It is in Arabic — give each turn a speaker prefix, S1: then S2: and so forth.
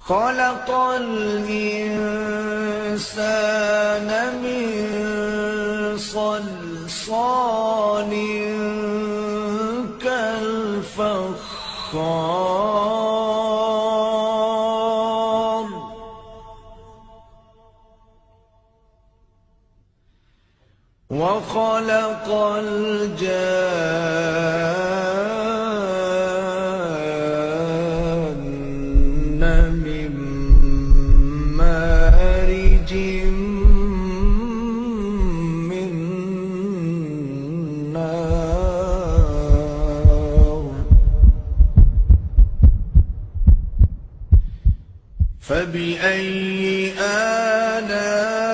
S1: خلق الإنسان من صلصال كالفخار وخلق الجان من مارج من نار فبأي آلاء